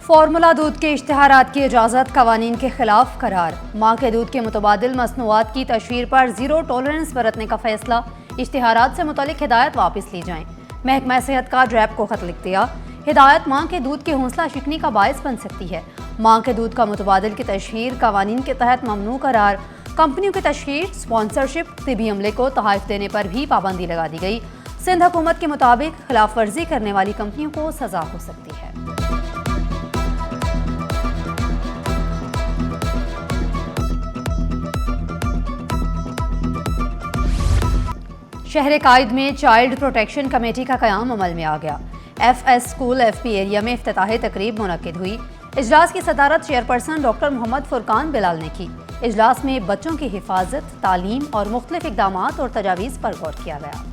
Formula दूध के इश्तिहारात की इजाज़त कवानीन के खिलाफ करार। माँ के दूध के मुतबादिल मसनूआत की तशहीर पर ज़ीरो टॉलरेंस बरतने का फैसला। इश्तिहारात से मुतालिक हिदायत वापस ली जाएं। महकमा सेहत का ड्रैब को खत लिख दिया। हिदायत माँ के दूध की हौसला शिकनी का बायस बन सकती है। माँ के दूध का मुतबादिल की तशहीर कवानीन के तहत ममनू करार। कंपनियों की तशहीर, स्पॉन्सरशिप, तिबी अमले को तोहफ़ देने पर भी पाबंदी लगा दी गई। सिंध हुकूमत के मुताबिक खिलाफ वर्जी करने वाली कंपनियों को सजा हो सकती है। शहर कायद में चाइल्ड प्रोटेक्शन कमेटी का क़याम अमल में आ गया। FS स्कूल FP एरिया में इफ्तिताही तकरीब मुनक्किद हुई। इजलास की सदारत चेयरपर्सन डॉक्टर मोहम्मद फुरकान बिलाल ने की। इजलास में बच्चों की हिफाजत, तालीम और मुख्तलिफ इक़दामात और तजावीज़ पर गौर किया गया।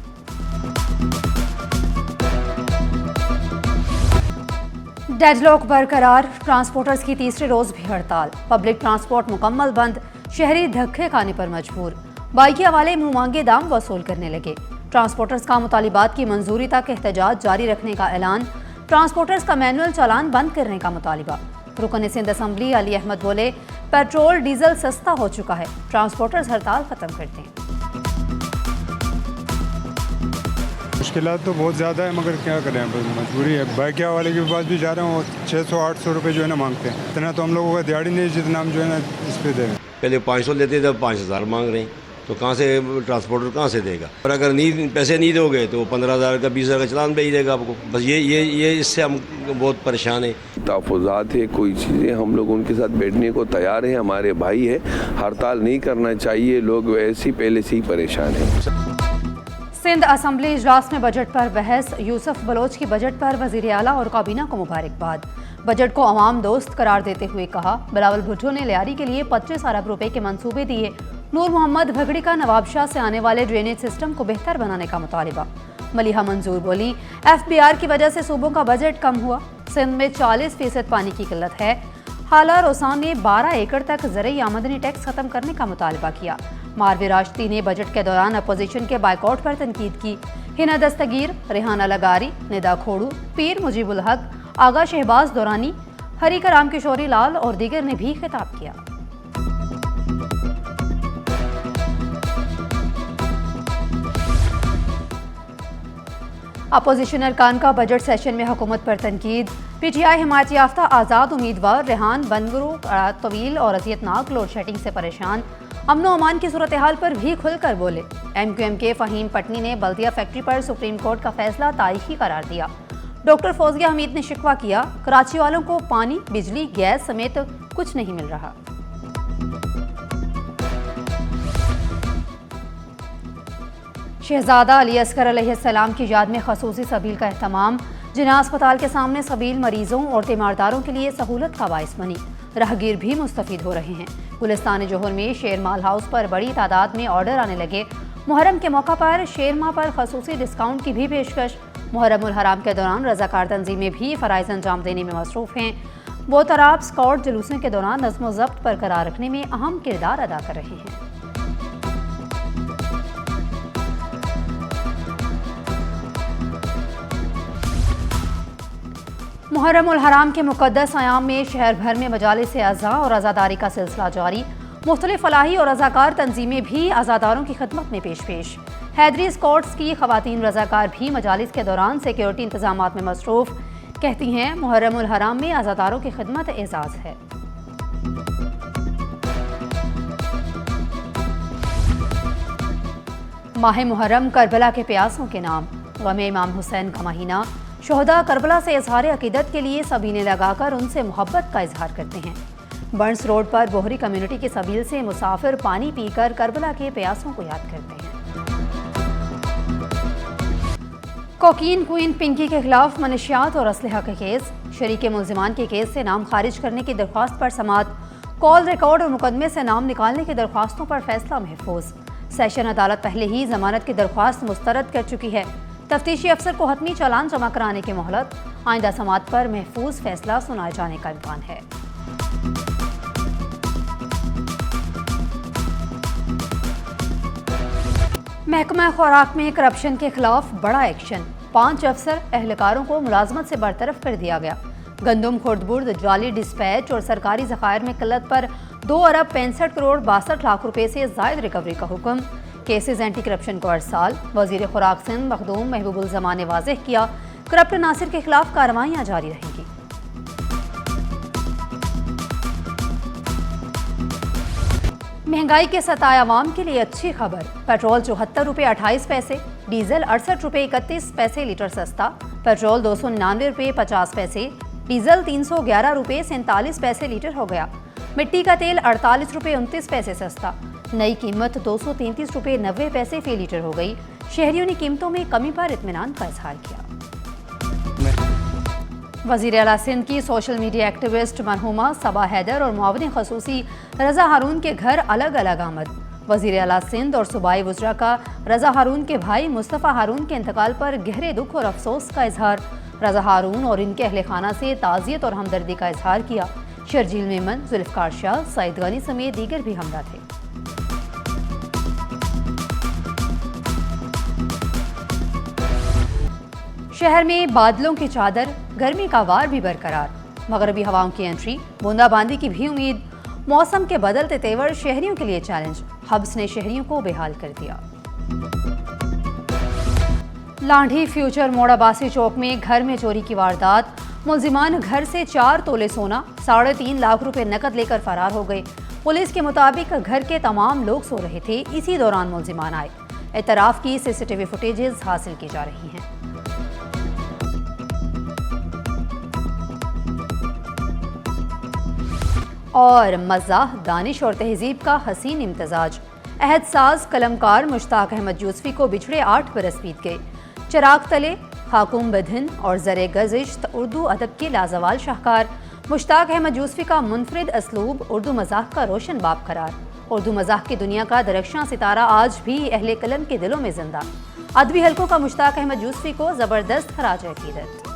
डेडलॉक बरकरार, ट्रांसपोर्टर्स की तीसरे रोज भी हड़ताल। पब्लिक ट्रांसपोर्ट मुकम्मल बंद, शहरी धक्के खाने पर मजबूर। बाइकिया वाले मुंह मांगे दाम वसूल करने लगे। ट्रांसपोर्टर्स का मुतालिबात की मंजूरी तक एहतजाज जारी रखने का ऐलान। ट्रांसपोर्टर्स का मैनुअल चालान बंद करने का मुतालिबा। रुकन सिंध असम्बली अली अहमद बोले, पेट्रोल डीजल सस्ता हो चुका है, ट्रांसपोर्टर्स हड़ताल खत्म कर दें। मुश्किलात तो बहुत ज़्यादा है, मगर क्या करें, मजबूरी है। बाइकिया वाले के पास भी जा रहे हैं, वो 600-800 रुपये जो है ना मांगते हैं। इतना तो हम लोगों का दिहाड़ी नहीं जितना हम जो है ना इस पे दे रहे हैं। पहले 500 लेते थे, अब 5000 मांग रहे हैं, तो कहाँ से ट्रांसपोर्टर कहाँ से देगा? और अगर पैसे नहीं दोगे तो 15,000 का 20,000 का चालान भेज देगा आपको। बस ये इससे हम बहुत परेशान हैं। तहफ़्फ़ुज़ात है, कोई चीज़ें हम लोग उनके साथ बैठने को तैयार हैं, हमारे भाई है। हड़ताल नहीं करना चाहिए, लोग ऐसे पहले से ही परेशान हैं। सिंध असम्बली इजलास में बजट पर बहस। यूसुफ बलोच की बजट पर वज़ीर आला और काबीना को मुबारकबाद। बजट को अवाम दोस्त करार देते हुए कहा, बिलावल भुट्टो ने लियारी के लिए 25 अरब रुपए के मंसूबे दिए। नूर मोहम्मद भगड़ी का नवाबशाह से आने वाले ड्रेनेज सिस्टम को बेहतर बनाने का मुतालिबा। मलिहा मंजूर बोली, FBR की वजह से सूबों का बजट कम हुआ। सिंध में 40% पानी की किल्लत है। हाला रोसान ने 12 एकड़ तक ज़रई आमदनी टैक्स खत्म करने का मुतालबा किया। मारवे राश्ती ने बजट के दौरान अपोजिशन के बाइकआउट पर तनकीद की। हिना दस्तगीर, रेहाना लगारी, निदा खोड़ू, पीर मुजीबुल हक, आगा शहबाज दौरानी, हरी कराम किशोरी लाल और दीगर ने भी खिताब किया। अपोजिशन अरकान का बजट सेशन में हुकूमत पर तनकीद। PTI हिमायत याफ्ता आज़ाद उम्मीदवार रेहान बनगरू तवील और अज़ियतनाक लोड शेडिंग से परेशान। अमनो अमान की सूरत हाल पर भी खुलकर बोले। MQM के फ़हीम पटनी ने बल्दिया फैक्ट्री पर सुप्रीम कोर्ट का फैसला तारीखी करार दिया। डॉक्टर फौजिया हमीद ने शिकवा किया, कराची वालों को पानी, बिजली, गैस समेत कुछ नहीं मिल रहा। शहजादा अली अस्कर अलैहिस्सलाम की याद में खसूसी सबील का एहतमाम। जिना अस्पताल के सामने सबील मरीजों और तीमारदारों के लिए सहूलत का बाइस बनी। राहगीर भी मुस्तफीद हो रहे हैं। गुलिस्तान जोहर में शेर माल हाउस पर बड़ी तादाद में ऑर्डर आने लगे। मुहर्रम के मौका पर शेरमा पर खसूसी डिस्काउंट की भी पेशकश। मुहर्रमुल हराम के दौरान रज़ाकार तंजीमें भी फ़राइज़ अंजाम देने में मसरूफ़ हैं। बोतराब स्कॉट जुलूसों के दौरान नज़्म व ज़ब्त बरकरार रखने में अहम किरदार अदा कर रहे हैं। मुहर्रमुल हराम के मुक़द्दस अयाम में शहर भर में मजालिस अज़ा और अज़ादारी का सिलसिला जारी। मुख्तलिफ फलाही और रज़ाकार तंजीमें भी अज़ादारों की खिदमत में पेश। हैदरी स्कॉट्स की ख़वातीन रज़ाकार भी मजालिस के दौरान सिक्योरिटी इंतजामात में मसरूफ़। कहती हैं, मुहर्रमुल हराम में अज़ादारों की खिदमत एजाज़ है। माह मुहर्रम करबला के प्यासों के नाम। गमे इमाम हुसैन का महीना। शोहदा करबला से इजहार अकीदत के लिए सबीने लगाकर उनसे मोहब्बत का इजहार करते हैं। बर्न्स रोड पर बोहरी कम्युनिटी की सबील से मुसाफिर पानी पीकर करबला के प्यासों को याद करते हैं। कोकीन क्वीन पिंकी के खिलाफ मनशियात और असलहा के केस। शरीके मुल्जिमान के केस से नाम खारिज करने की दरख्वास्त पर समाअत। कॉल रिकॉर्ड और मुकदमे से नाम निकालने की दरख्वास्तों पर फैसला महफूज। सेशन अदालत पहले ही जमानत की दरख्वास्त मुस्तरद कर चुकी है। तफ्तीशी अफसर को हतमी चालान जमा कराने की मोहलत। आइंदा समाअत पर महफूज फैसला सुनाए जाने का इम्कान है। महकमा खुराक में करप्शन के खिलाफ बड़ा एक्शन। 5 अफसर एहलकारों को मुलाजमत से बरतरफ कर दिया गया। गंदम खुर्दबुर्द, जाली डिस्पैच और सरकारी ज़खायर में किल्लत पर 2 अरब 65 करोड़ 62 लाख रुपए से ज़ायद रिकवरी का हुक्म। केसेस एंटी करप्शन को अरसाल। वज़ीर खुराक सिंध मखदूम महबूबुल ज़मान ने वाज़ेह किया, करप्ट नासिर के खिलाफ कार्रवाइयाँ जारी रहेंगी। महंगाई के सताए अवाम के लिए अच्छी खबर। पेट्रोल 74 रुपये 28 पैसे, डीजल 68 रुपये 31 पैसे लीटर सस्ता। पेट्रोल 299 रुपये 50 पैसे, डीजल 311 रुपये 47 पैसे लीटर हो गया। मिट्टी का तेल 48 रुपये 29 पैसे सस्ता। नई कीमत 233 रुपये 90 पैसे फी लीटर हो गई। शहरियों ने कीमतों में कमी पर इत्मीनान का इजहार किया। वज़ीर आला सिंध की सोशल मीडिया एक्टिविस्ट मरहुमा सबा हैदर और मुआविन खसूसी रज़ा हारून के घर अलग अलग आमद। वज़ीर आला सिंध और सूबाई वज़रा का रज़ा हारून के भाई मुस्तफ़ा हारून के इंतकाल पर गहरे दुख और अफसोस का इजहार। रज़ा हारून और इनके अहले खाना से ताज़ियत और हमदर्दी का इजहार किया। शर्जील मेमन, जुल्फ़कार शाह, सईद गनी समेत दीगर भी हमरा थे। शहर में बादलों की चादर, गर्मी का वार भी बरकरार। मगरबी हवाओं की एंट्री, बूंदाबांदी की भी उम्मीद। मौसम के बदलते तेवर शहरियों के लिए चैलेंज। हब्स ने शहरियों को बेहाल कर दिया। लांढी फ्यूचर मोड़ अब्बासी चौक में घर में चोरी की वारदात। मुलजिमान घर से 4 तोले सोना, 3.5 लाख रुपए नकद लेकर फरार हो गए। पुलिस के मुताबिक घर के तमाम लोग सो रहे थे, इसी दौरान मुलजिमान आए। एतराफ़ की CCTV फुटेजेस हासिल की जा रही हैं। और मज़ाह, दानिश और तहजीब का हसीन इम्तजाज। अहदसाज कलमकार मुश्ताक अहमद यूसुफ़ी को बिछड़े 8 बरस बीत गए। चिराग तले, खाकुम बधिन और ज़रे गज़िश्त उर्दू अदब के लाजवाल शाहकार। मुश्ताक अहमद यूसुफ़ी का मुनफरिद असलूब उर्दू मज़ाह का रोशन बाप करार। उर्दू मज़ाह की दुनिया का दरख्शां सितारा आज भी अहले कलम के दिलों में जिंदा। अदबी हलकों का मुश्ताक अहमद यूसुफ़ी को ज़बरदस्त खराज अकीदत।